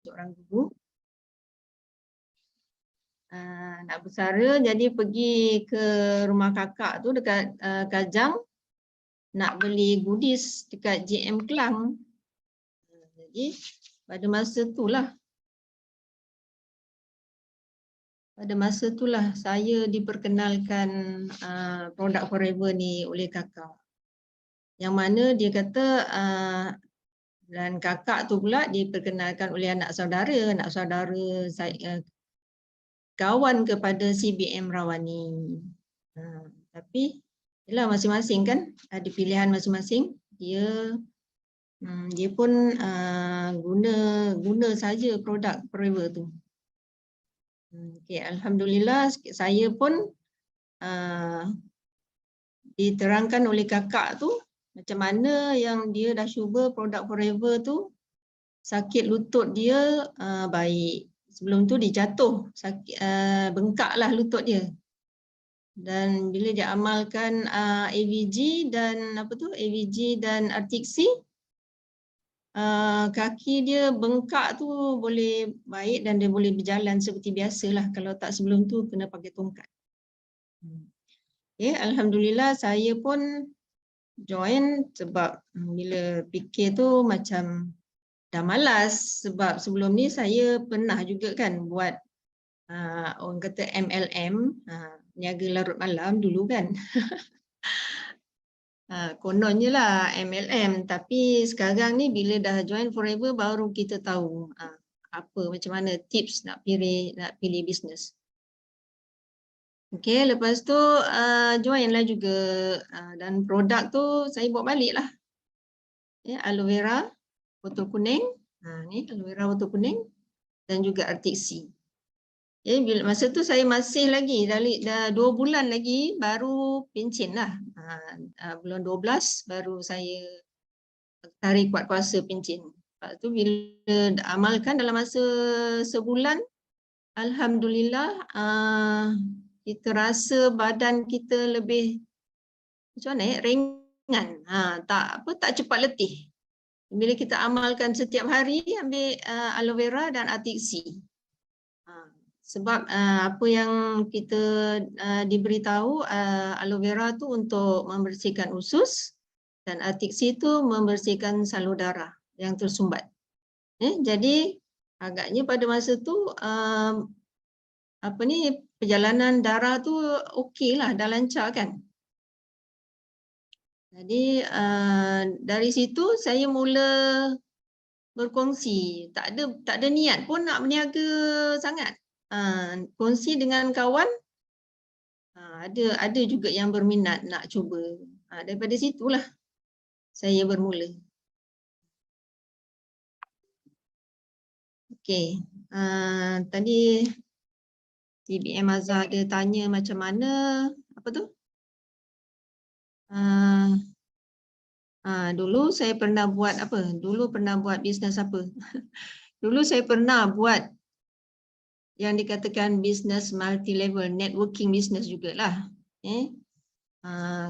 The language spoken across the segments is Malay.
seorang guru. Nak bersara, jadi pergi ke rumah kakak tu dekat Kajang, nak beli goodies dekat JM Kelang. Jadi pada masa itulah saya diperkenalkan produk Forever ni oleh kakak. Yang mana dia kata dan kakak tu pula diperkenalkan oleh anak saudara saya, kawan kepada CBM Rawani. Tapi yalah, masing-masing kan ada pilihan masing-masing. Dia pun guna saja produk Forever tu. Okay, alhamdulillah saya pun diterangkan oleh kakak tu macam mana yang dia dah cuba produk Forever tu, sakit lutut dia baik. Sebelum tu dia jatuh, sakit bengkak lah lutut dia. Dan bila dia amalkan AVG dan AVG dan Artiksi, kaki dia bengkak tu boleh baik dan dia boleh berjalan seperti biasalah. Kalau tak sebelum tu kena pakai tongkat. Okay, alhamdulillah saya pun join sebab bila fikir tu macam dah malas, sebab sebelum ni saya pernah juga kan buat orang kata MLM, niaga larut malam dulu kan. Kononnya lah MLM, tapi sekarang ni bila dah join Forever baru kita tahu macam mana tips nak pilih bisnes. Okey, lepas tu join lah juga dan produk tu saya bawa balik lah. Ya, aloe vera botol kuning, ni aloe vera botol kuning dan juga Artiksi. Bila masa tu saya masih lagi dah 2 bulan lagi baru pencen lah. Bulan 12 baru saya tarik kuat kuasa pencen. Lepas tu bila amalkan dalam masa sebulan, alhamdulillah kita rasa badan kita lebih macam mana ringan. Tak cepat letih. Bila kita amalkan setiap hari ambil aloe vera dan Artiksi. Sebab apa yang kita diberitahu, aloe vera tu untuk membersihkan usus dan Artiksi tu membersihkan salur darah yang tersumbat. Jadi agaknya pada masa tu perjalanan darah tu okeylah, dah lancar kan. Jadi dari situ saya mula berkongsi, tak ada niat pun nak berniaga sangat. Kongsi dengan kawan, ada juga yang berminat nak cuba. Daripada situlah saya bermula. Okey, tadi CBM Azhar dia tanya macam mana dulu saya pernah buat bisnes apa? Dulu saya pernah buat yang dikatakan bisnes multi level, networking business jugalah.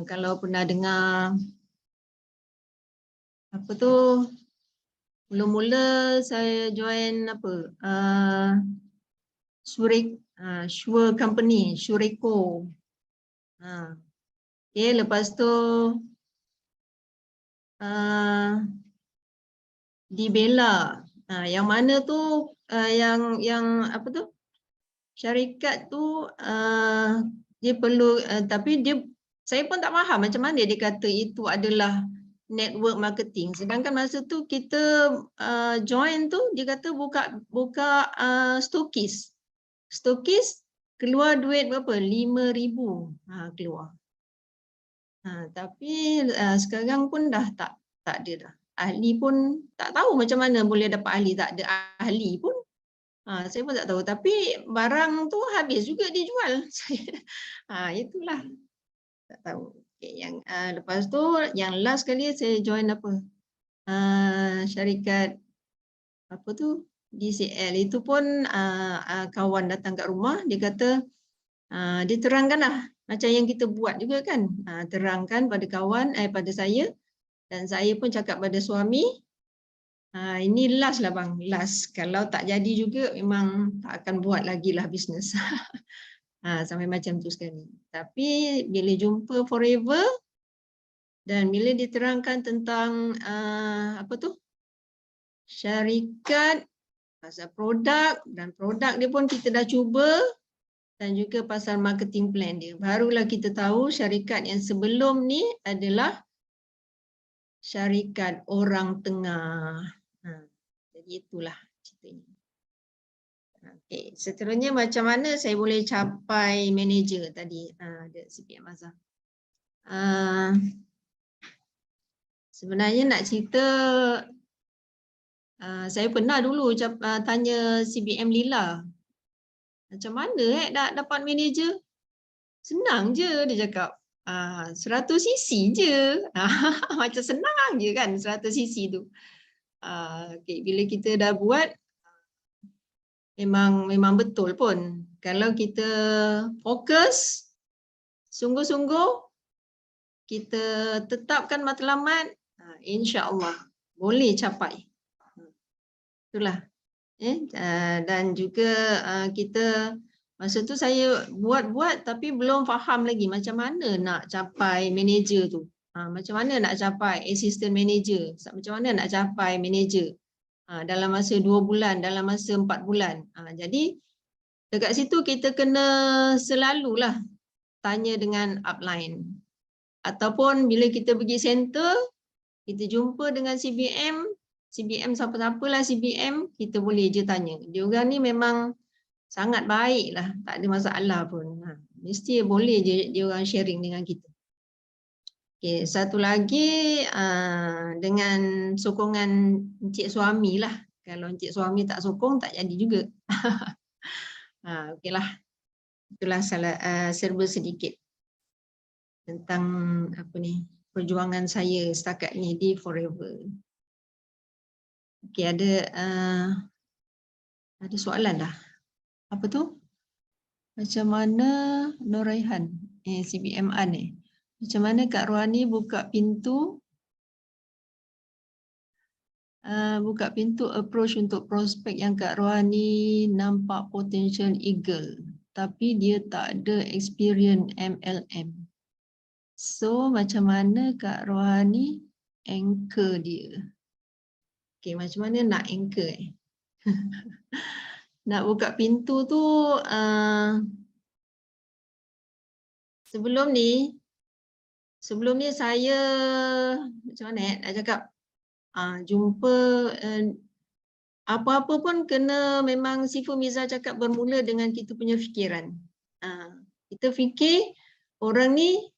Kalau pernah dengar mula-mula saya join Sure Company, Sureko. Okay, lepas tu di Bella. Yang mana tu syarikat tu dia perlu tapi saya pun tak faham macam mana dia kata itu adalah network marketing. Sedangkan masa tu kita join tu dia kata buka stokis. Stokis keluar duit berapa? 5,000 keluar. Tapi sekarang pun dah tak ada dah. Ahli pun tak tahu macam mana boleh dapat ahli, tak ada ahli pun. Saya pun tak tahu, tapi barang tu habis juga dijual. Itulah. Tak tahu. Okay, yang lepas tu yang last kali saya join syarikat DCL itu pun kawan datang kat rumah, dia kata dia terangkanlah macam yang kita buat juga kan. Terangkan pada kawan pada saya, dan saya pun cakap pada suami Ini last lah bang, last. Kalau tak jadi juga memang tak akan buat lagi lah bisnes. Sampai macam tu sekali. Tapi bila jumpa Forever dan bila diterangkan tentang apa tu, syarikat, pasal produk, dan produk dia pun kita dah cuba, dan juga pasal marketing plan dia. Barulah kita tahu syarikat yang sebelum ni adalah syarikat orang tengah. Jadi itulah ceritanya. Okey, seterusnya macam mana saya boleh capai manager tadi? Ada CPM Azhar. Sebenarnya nak cerita, saya pernah dulu tanya CBM Lila. Macam mana nak dapat manager? Senang je dia cakap. 100 cc je. Macam senang je kan 100 cc tu. Okay, bila kita dah buat, memang betul pun. Kalau kita fokus, sungguh-sungguh, kita tetapkan matlamat, insya-Allah boleh capai. Itulah. Dan juga kita, masa tu saya buat tapi belum faham lagi macam mana nak capai manager tu. Macam mana nak capai assistant manager, macam mana nak capai manager dalam masa 2 bulan, dalam masa 4 bulan. Jadi dekat situ kita kena selalulah tanya dengan upline. Ataupun bila kita pergi center, kita jumpa dengan CBM siapa-siapalah CBM, kita boleh je tanya. Dia orang ni memang sangat baik lah, tak ada masalah pun. Mesti boleh je dia orang sharing dengan kita. Okay, satu lagi dengan sokongan encik suami lah. Kalau encik suami tak sokong, tak jadi juga. Okey lah. Itulah serba sedikit tentang apa ni, perjuangan saya setakat ni di Forever. Okey, ada soalan dah. Apa tu? Macam mana Nuraihan? CBM An ni. Macam mana Kak Rohani buka pintu approach untuk prospek yang Kak Rohani nampak potential eagle tapi dia tak ada experience MLM. So macam mana Kak Rohani anchor dia? Okay, macam mana nak anchor nak buka pintu tu, sebelum ni saya macam mana nak cakap, jumpa apa-apa pun kena, memang Sifu Miza cakap bermula dengan kita punya fikiran. Kita fikir orang ni,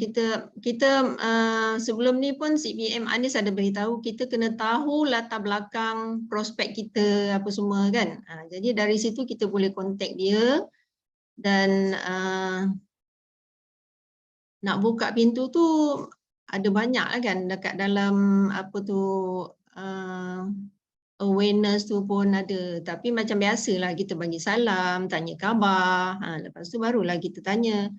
kita sebelum ni pun CBM Anis ada beritahu kita kena tahu latar belakang prospek kita apa semua kan. Jadi dari situ kita boleh kontak dia dan nak buka pintu tu ada banyak lah kan dekat dalam apa tu, awareness tu pun ada. Tapi macam biasalah kita bagi salam, tanya khabar, lepas tu barulah kita tanya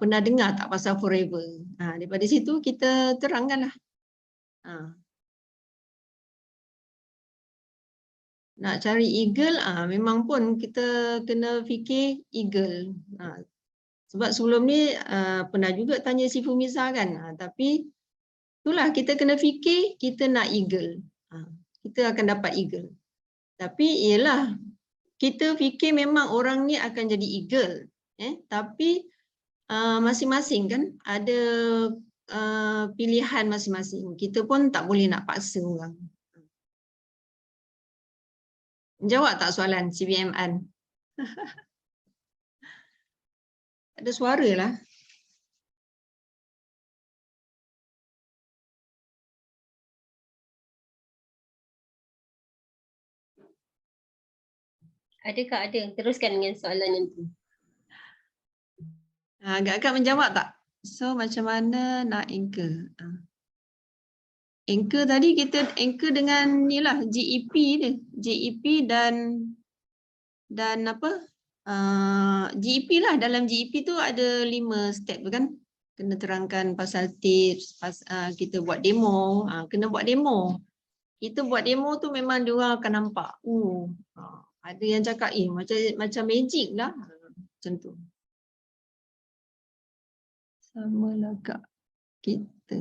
pernah dengar tak pasal Forever. Daripada situ kita terangkanlah. Nak cari eagle, memang pun kita kena fikir eagle. Sebab sebelum ni pernah juga tanya Sifu Miza kan, tapi itulah kita kena fikir kita nak eagle. Kita akan dapat eagle. Tapi ialah kita fikir memang orang ni akan jadi eagle. Tapi masing-masing kan ada pilihan masing-masing. Kita pun tak boleh nak paksa orang. Jawab tak soalan CBM An? Ada suara lah. Ada Kak, ada. Teruskan dengan soalan nanti. Agak-agak menjawab tak? So macam mana nak anchor? Anchor tadi kita anchor dengan ni lah GEP dia. GEP dan apa? GEP lah. Dalam GEP tu ada 5 step kan? Kena terangkan pasal tips, kita buat demo, kena buat demo. Kita buat demo tu memang dia orang akan nampak. Ada yang cakap macam magic lah. Macam tu. Sama lah Kak. Kita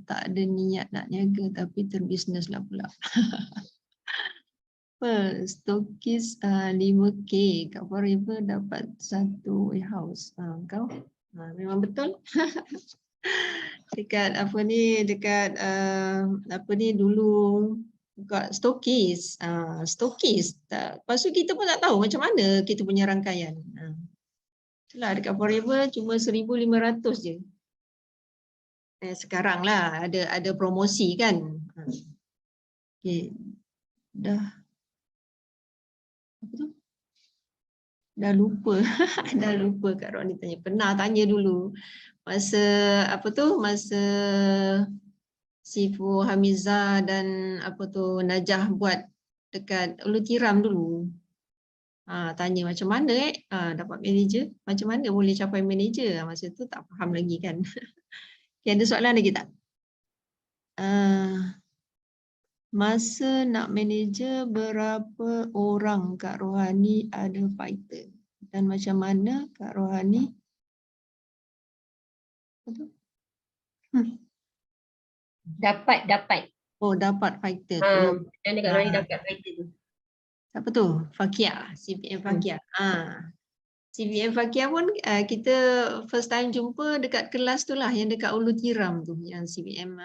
tak ada niat nak niaga tapi terbisnes lah pula. Stokis 5K kat Forever dapat satu warehouse. Kau? Memang betul. Dekat apa ni, dekat apa ni dulu buka stokis. Stokis. Lepas tu kita pun tak tahu macam mana kita punya rangkaian. Itulah dekat Forever cuma 1,500 je. Sekarang lah ada promosi kan. Okay. Dah apa tu? Dah lupa. Dah lupa Kak Roni tanya. Pernah tanya dulu. Masa apa tu? Masa Sifu Hamiza dan apa tu Najah buat dekat Ulu Tiram dulu. Tanya macam mana dapat manager? Macam mana boleh capai manager? Masa tu tak faham lagi kan. Okay, ada soalan lagi tak? Masa nak manager berapa orang Kak Rohani ada fighter? Dan macam mana Kak Rohani Dapat. Oh, dapat fighter tu. Dan Kak Rohani dapat fighter tu. Siapa tu? Fakia, CPM Fakia. CPM Fakia pun kita first time jumpa dekat kelas tu lah, yang dekat Ulu Tiram tu, yang CPM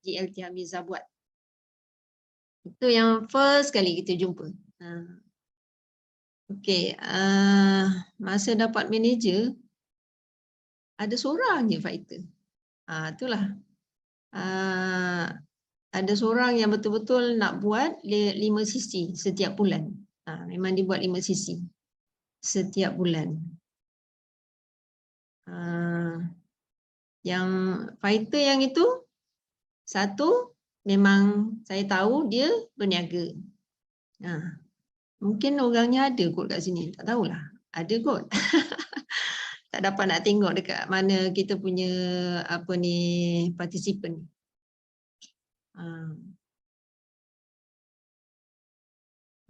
GLT Hamiza buat. Itu yang first kali kita jumpa. Okey, masa dapat manager, ada seorang je fighter. Itulah. Ada seorang yang betul-betul nak buat 5 sesi setiap bulan. Memang dia buat 5 sesi setiap bulan. Yang fighter yang itu, satu memang saya tahu dia berniaga. Mungkin orangnya ada kot kat sini, tak tahulah. Ada kot. Tak dapat nak tengok dekat mana kita punya apa ni participant.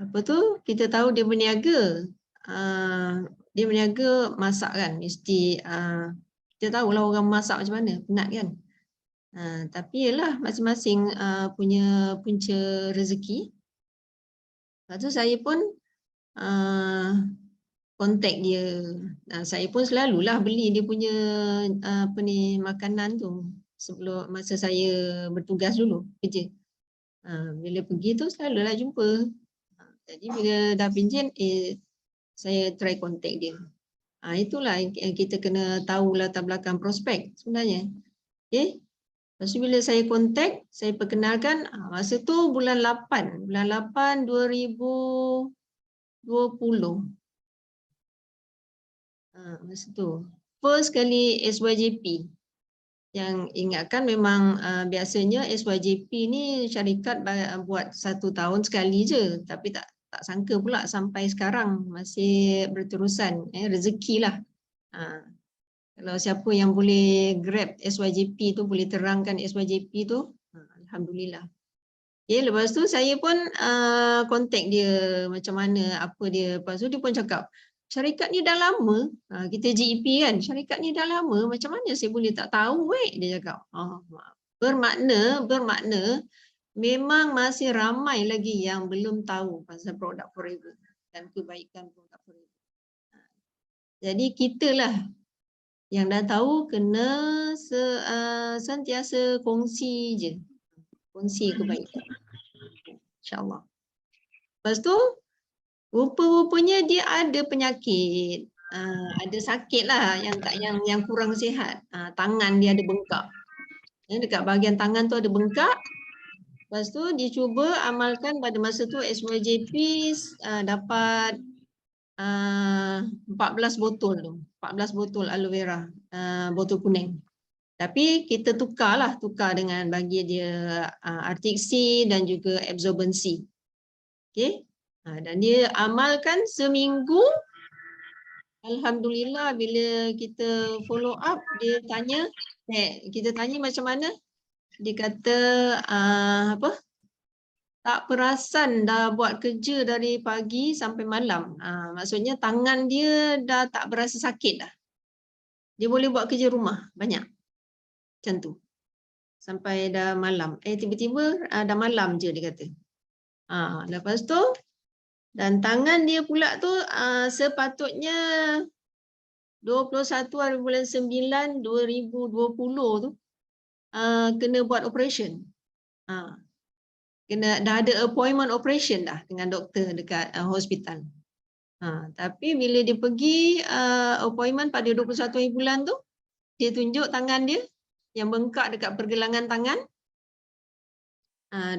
Apa tu? Kita tahu dia berniaga. Dia berniaga masak kan, mesti kita tahulah orang masak macam mana, penat kan. Tapi yalah masing-masing punya punca rezeki. Lepas tu saya pun kontak dia. Saya pun selalulah beli dia punya apa ni makanan tu sebelum masa saya bertugas dulu kerja. Bila pergi tu selalulah jumpa. Jadi bila dah pinjam saya try kontak dia. Itulah yang kita kena tahu latar belakang prospek sebenarnya. Okey. Lepas tu bila saya kontak, saya perkenalkan, masa tu bulan 8 2020. Masa tu. First kali SYJP. Yang ingatkan memang biasanya SYJP ni syarikat buat 1 tahun sekali je. Tapi tak sangka pula sampai sekarang masih berterusan. Rezekilah. Kalau siapa yang boleh grab SYJP tu, boleh terangkan SYJP tu, alhamdulillah. Okay, lepas tu saya pun kontak dia macam mana, apa dia. Lepas tu dia pun cakap, syarikat ni dah lama, kita GEP kan, syarikat ni dah lama, macam mana saya boleh tak tahu dia cakap. Bermakna memang masih ramai lagi yang belum tahu pasal produk Forever dan kebaikan produk Forever. Jadi kitalah yang dah tahu kena sentiasa kongsi je. Kongsi kebaikan. InsyaAllah. Lepas tu, rupa-rupanya dia ada penyakit. Ada sakit lah yang kurang sihat. Tangan dia ada bengkak. Dekat bahagian tangan tu ada bengkak. Lepas tu dia cuba amalkan pada masa tu SYJP dapat 14 botol tu. 14 botol aloe vera, botol kuning. Tapi kita tukar dengan bagi dia Arctic C dan juga absorbency. Okey. Dan dia amalkan seminggu. Alhamdulillah bila kita follow up, dia tanya, kita tanya macam mana? dia kata apa? Tak perasan dah buat kerja dari pagi sampai malam. Maksudnya tangan dia dah tak berasa sakit dah. Dia boleh buat kerja rumah banyak. Macam tu. Sampai dah malam. Tiba-tiba dah malam je dia kata. Lepas tu dan tangan dia pula tu sepatutnya 21 hari bulan 9 2020 tu kena buat operation. Kena dah ada appointment operation dah dengan doktor dekat hospital. Tapi bila dia pergi appointment pada 21 hari bulan tu, dia tunjuk tangan dia yang bengkak dekat pergelangan tangan.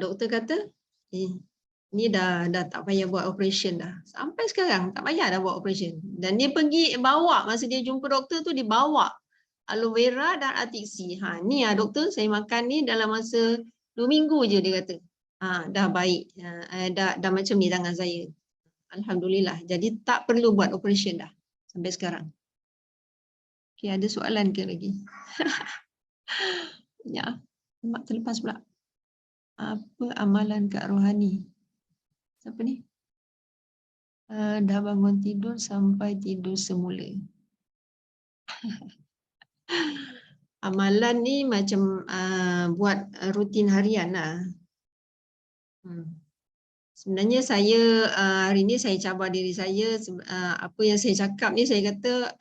Doktor kata, ni dah tak payah buat operation dah. Sampai sekarang tak payah dah buat operation. Dan dia pergi bawa, masa dia jumpa doktor tu, dia bawa aloe vera dan Artixi. Ni doktor, saya makan ni dalam masa 2 minggu je dia kata. Dah baik. Dah macam ni tangan saya. Alhamdulillah. Jadi tak perlu buat operation dah sampai sekarang. Okay, ada soalan ke lagi? Ya, mak terlepas pula. Apa amalan Kak Rohani? Siapa ni? Dah bangun tidur sampai tidur semula. Amalan ni macam buat rutin harian lah. Sebenarnya saya hari ni saya cabar diri saya, apa yang saya cakap ni saya kata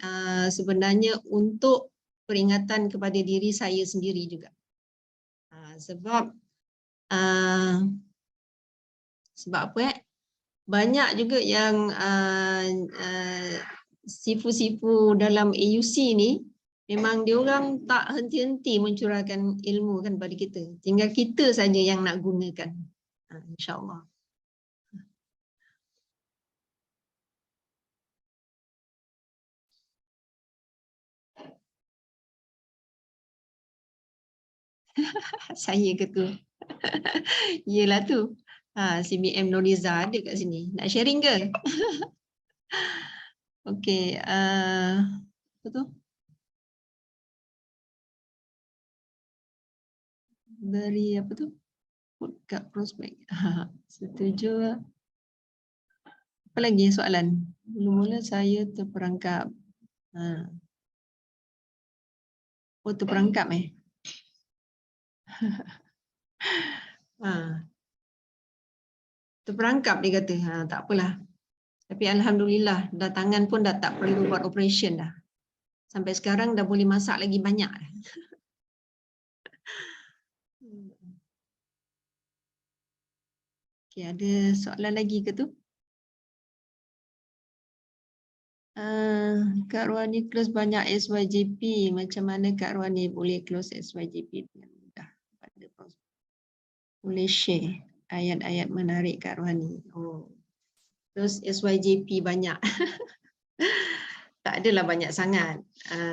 sebenarnya untuk peringatan kepada diri saya sendiri juga. Sebab apa banyak juga yang sifu-sifu dalam AUC ni memang diorang tak henti-henti mencurahkan ilmu kan pada kita. Tinggal kita saja yang nak gunakan. InsyaAllah. Saya ke tu? Yelah tu. CBM Noriza ada kat sini. Nak sharing ke? Okey. Apa tu? Beri apa tu? Kat prospek. Setuju. Apa lagi soalan? Mula-mula saya terperangkap. Terperangkap terperangkap dia kata. Tak apalah. Tapi alhamdulillah dah tangan pun dah tak perlu buat operation dah. Sampai sekarang dah boleh masak lagi banyak. Okey, ada soalan lagi ke tu? Kak Ruhani close banyak SYJP. Macam mana Kak Ruhani boleh close SYJP dengan mudah? Boleh share ayat-ayat menarik Kak Ruhani. Terus SYJP banyak. Tak adalah banyak sangat.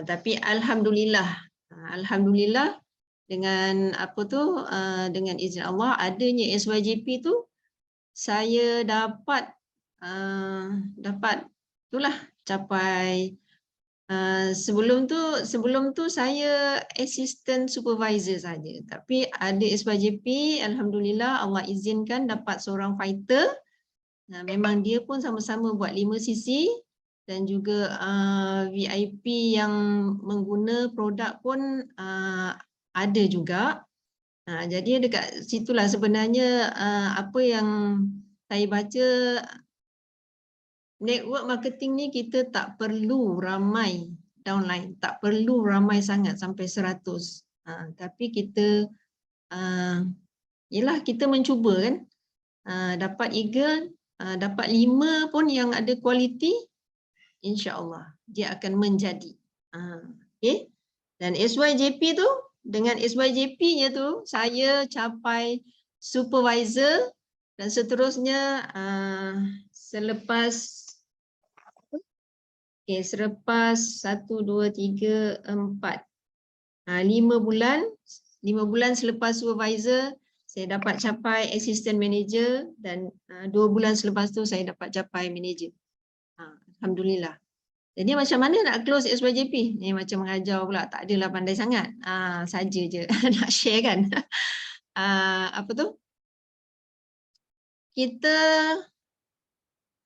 Tapi alhamdulillah. Alhamdulillah dengan apa tu, dengan izin Allah adanya SYJP tu saya dapat itulah capai sebelum tu saya assistant supervisor saja, tapi ada SYJP alhamdulillah Allah izinkan dapat seorang fighter. Memang dia pun sama-sama buat 5 cc dan juga VIP yang mengguna produk pun ada juga. Jadi dekat situlah sebenarnya apa yang saya baca, network marketing ni kita tak perlu ramai downline, tak perlu ramai sangat sampai 100. Tapi kita yalah kita mencuba kan. Dapat eagle, dapat 5 pun yang ada kualiti, insya-Allah dia akan menjadi. Okay. Dan SYJP tu, dengan SYJP-nya tu saya capai supervisor dan seterusnya selepas 1, 2, 3, 4 5 bulan selepas supervisor saya dapat capai assistant manager dan 2 bulan selepas tu saya dapat capai manager. Alhamdulillah. Jadi macam mana nak close SYJP? Ni macam mengajar pula, tak adalah pandai sangat. Saja je nak share kan. Apa tu? Kita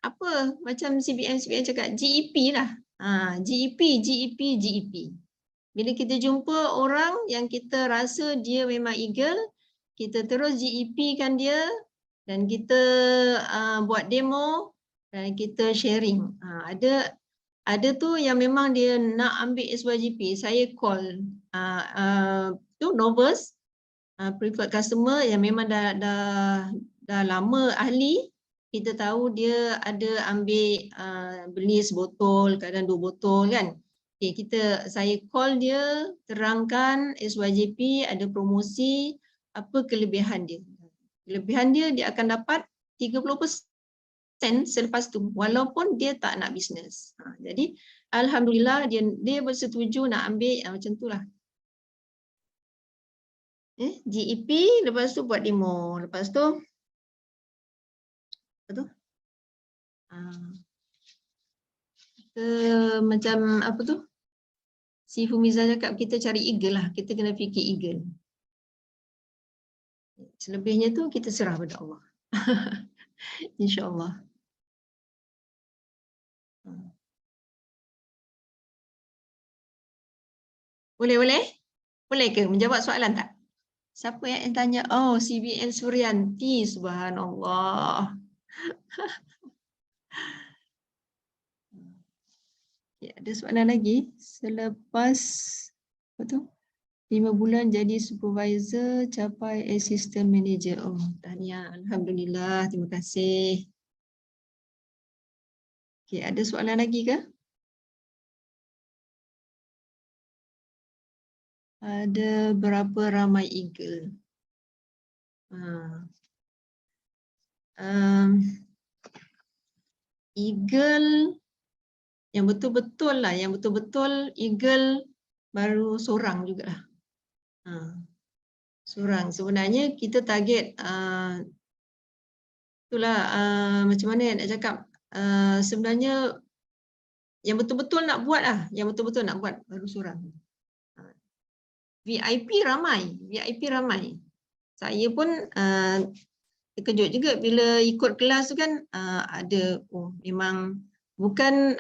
apa macam CBM cakap GEP lah. GEP. Bila kita jumpa orang yang kita rasa dia memang eagle, kita terus GEP kan dia dan kita buat demo dan kita sharing. Ada tu yang memang dia nak ambil SYGP, saya call tu novice, preferred customer yang memang dah lama ahli, kita tahu dia ada ambil beli sebotol, kadang 2 botol kan. Okay, saya call dia, terangkan SYGP ada promosi, apa kelebihan dia. Kelebihan dia akan dapat 30% selepas tu walaupun dia tak nak bisnes. Jadi alhamdulillah dia bersetuju nak ambil macam itulah. GEP, lepas tu buat demo, lepas tu apa tu? Macam apa tu? Si Fumiza cakap kita cari eagle lah, kita kena fikir eagle. Selebihnya tu kita serah pada Allah. InsyaAllah. Boleh? Boleh ke menjawab soalan tak? Siapa yang tanya? Oh, CBN Suryanti, subhanallah. Okay, ada soalan lagi. Selepas apa tu? 5 bulan jadi supervisor, capai assistant manager. Oh, tahniah. Alhamdulillah, terima kasih. Okay, ada soalan lagi ke? Ada berapa ramai eagle? Eagle yang betul-betul lah, yang betul-betul eagle baru seorang jugalah. Seorang. Sebenarnya kita target itulah macam mana nak cakap, sebenarnya yang betul-betul nak buat lah, yang betul-betul nak buat baru seorang. VIP ramai. Saya pun terkejut juga bila ikut kelas tu kan, ada memang bukan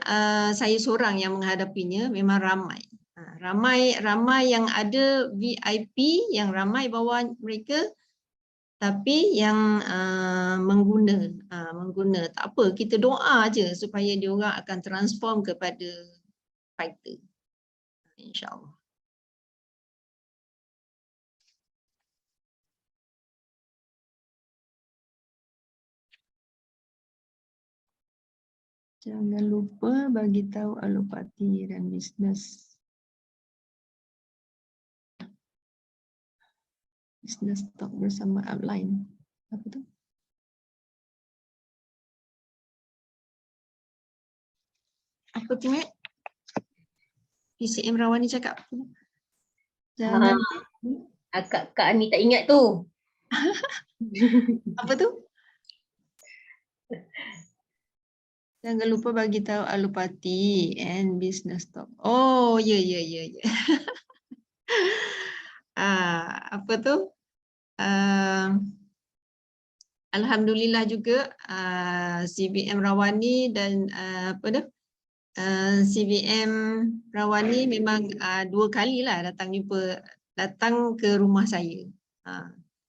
saya seorang yang menghadapinya, memang ramai. Ramai yang ada VIP, yang ramai bawah mereka, tapi yang mengguna. Tak apa, kita doa aje supaya dia orang akan transform kepada fighter. InsyaAllah. Jangan lupa bagi tahu alopati dan bisnes. Bisnes talk bersama upline. Apa tu? Apa tu, Mek? PCM Rawani cakap. Jangan. Kak Ani tak ingat tu. Apa tu? Jangan lupa bagi tahu alopati and business talk. Oh, ya. Apa tu? Alhamdulillah juga CBM Rawani dan CBM Rawani memang 2 kali lah datang ke rumah saya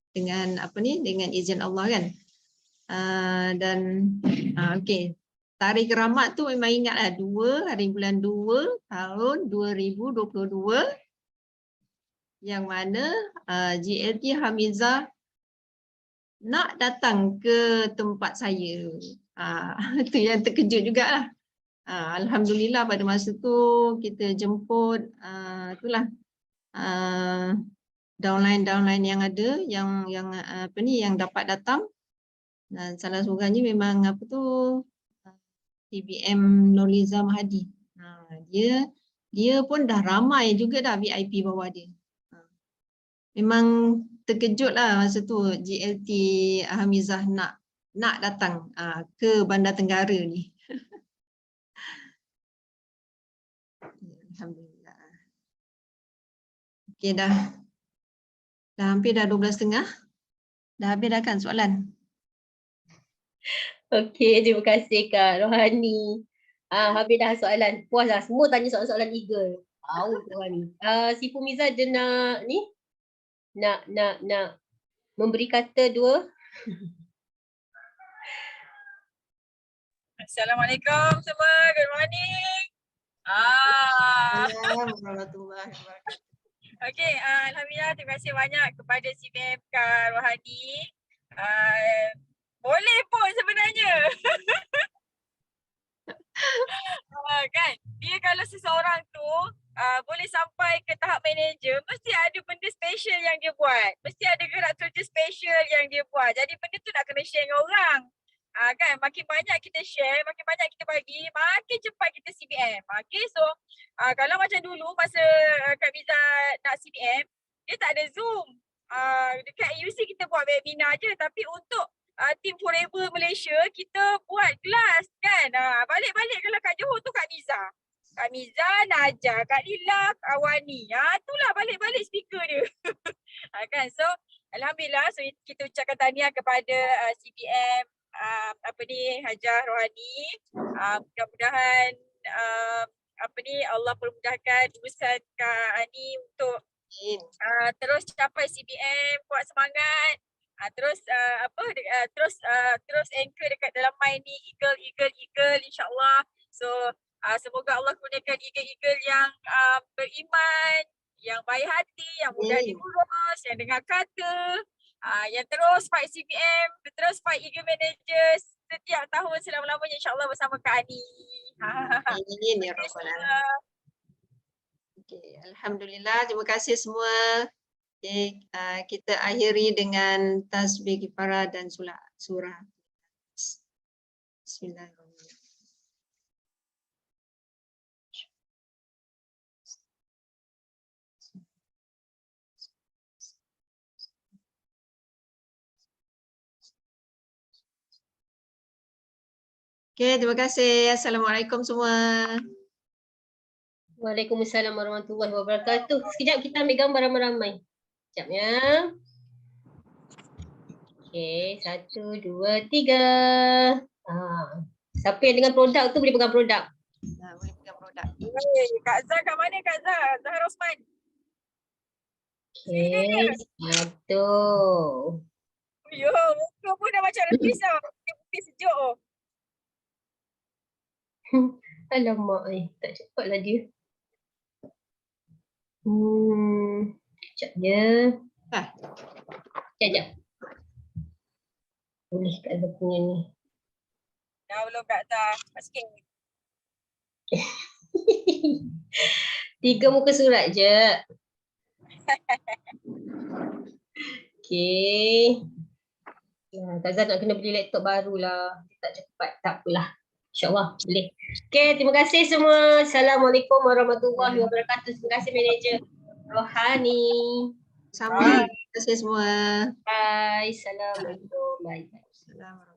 dengan dengan izin Allah kan. Dan okey, tarikh keramat tu memang ingatlah 2 hari bulan 2 tahun 2022 yang mana GLT Hamizah nak datang ke tempat saya. Itu yang terkejut jugalah. Alhamdulillah pada masa tu kita jemput itulah downline yang ada yang dapat datang, dan salah seorangnya memang TBM Nurliza Mahadi. Dia pun dah ramai juga dah VIP bawah dia. Memang terkejut lah masa tu GLT Hamizah nak datang ke Bandar Tenggara ni. Alhamdulillah. Okey dah. Dah hampir dah 12.30. Dah habis dah kan soalan? Okey, terima kasih Kak Rohani. Habis dah soalan. Puas dah. Semua tanya soalan-soalan eagle. Tahu tu Rohani. Si Fumiza dia nak ni. Nak memberi kata dua. Assalamualaikum semua. Good morning. Assalamualaikum warahmatullahi wabarakatuh. Okey, alhamdulillah terima kasih banyak kepada CBM Kak Rohani. Boleh pun sebenarnya. Kan? Dia kalau seseorang tu boleh sampai ke tahap manager, mesti ada benda special yang dia buat. Mesti ada gerak kerja special yang dia buat. Jadi benda tu nak kena share dengan orang. Kan, makin banyak kita share, makin banyak kita bagi, makin cepat kita CBM. Okay, so kalau macam dulu masa Kak Miza nak CBM, dia tak ada Zoom. Dekat UC kita buat webinar je, tapi untuk Team Forever Malaysia, kita buat kelas kan. Balik-balik kalau kat Johor tu Kak Miza. Kak Miza, Najah, Kak Lila, Kak Wani. Itulah balik-balik speaker dia. Kan, so alhamdulillah, so kita ucapkan tahniah kepada CBM Hajah Rohani. Mudah-mudahan Allah permudahkan urusan Kak Ani untuk terus capai CBM, kuat semangat. Terus terus anchor dekat dalam mind ni, eagle insya-Allah. So semoga Allah kurniakan eagle yang beriman, yang baik hati, yang mudah diurus, yang dengar kata, yang terus fight CBM, terus fight eagle managers setiap tahun selama-lamanya insya-Allah bersama Kak Ani. Amin ya rabbal alamin. Okey, alhamdulillah, terima kasih semua. Okay, kita akhiri dengan tasbih kifarah dan surah. Bismillahirrahmanirrahim. Okay, terima kasih. Assalamualaikum semua. Waalaikumsalam warahmatullahi wabarakatuh. Sekejap kita ambil gambar ramai-ramai. Sekejap ya. Okey, 1, 2, 3. Siapa yang dengan produk tu boleh pegang produk. Boleh pegang produk. Kak Zah kat mana Kak Zah? Zahra Osman. Okey, 1. Yo, muka pun dah macam ada pisau. Putih sejuk oh. Alamak, tak cepatlah dia. Sekejap je. Sekejap. Boleh Kak Zah punya ni. Dah belum Kak Zah? Sikit. 3 muka surat je. Okey. Kak Zah nak kena beli laptop barulah. Tak cepat, tak apalah. InsyaAllah boleh. Okey, terima kasih semua. Assalamualaikum warahmatullahi wabarakatuh. Terima kasih manager Rohani. Sama. Terima kasih semua. Bye. Assalamualaikum. Bye. Assalamualaikum.